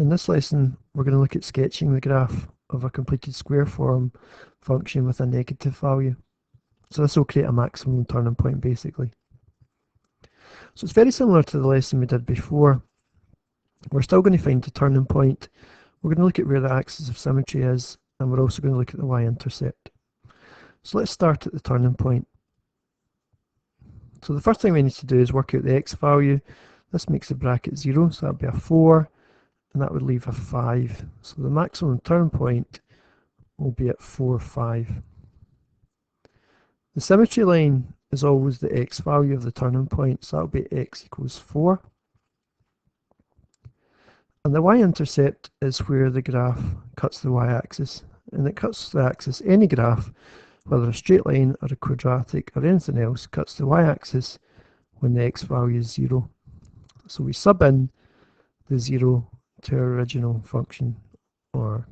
In this lesson, we're going to look at sketching the graph of a completed square form function with a negative value. So this will create a maximum turning point basically. So it's very similar to the lesson we did before. We're still going to find the turning point. We're going to look at where the axis of symmetry is, and we're also going to look at the y-intercept. So let's start at the turning point. So the first thing we need to do is work out the x value. This makes the bracket 0, so that would be a 4, and that would leave a 5. So the maximum turn point will be at 4, 5. The symmetry line is always the x value of the turning point, so that will be x equals 4. And the y-intercept is where the graph cuts the y-axis. And it cuts the axis, any graph, whether a straight line or a quadratic or anything else, cuts the y-axis when the x value is 0. So we sub in the 0 to our original function or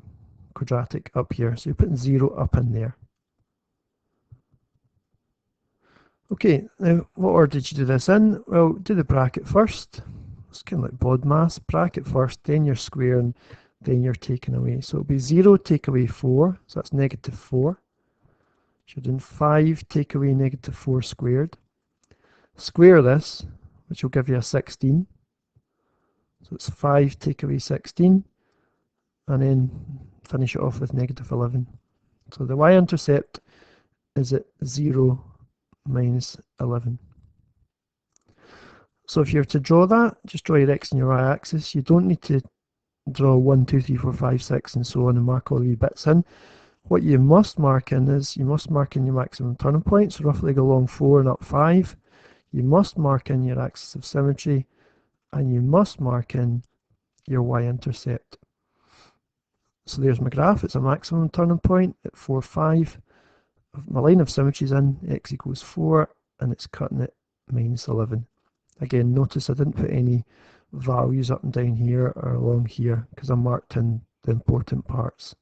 quadratic up here. So you're putting 0 up in there. Okay, now what order did you do this in? Well, do the bracket first. It's kind of like BODMAS. Bracket first, then you're squaring, then you're taking away. So it'll be 0 take away 4, so that's negative 4. So you're doing 5 take away negative 4 squared. Square this, which will give you a 16. So it's 5 take away 16, and then finish it off with negative 11. So the y-intercept is at 0 minus 11. So if you're to draw that, just draw your x and your y-axis. You don't need to draw 1, 2, 3, 4, 5, 6 and so on and mark all the bits in. What you must mark in is, you must mark in your maximum turning point, so roughly go along 4 and up 5. You must mark in your axis of symmetry, and you must mark in your y-intercept. So there's my graph, it's a maximum turning point at 4, 5. My line of symmetry is in, x equals 4, and it's cutting it minus 11. Again, notice I didn't put any values up and down here or along here because I marked in the important parts.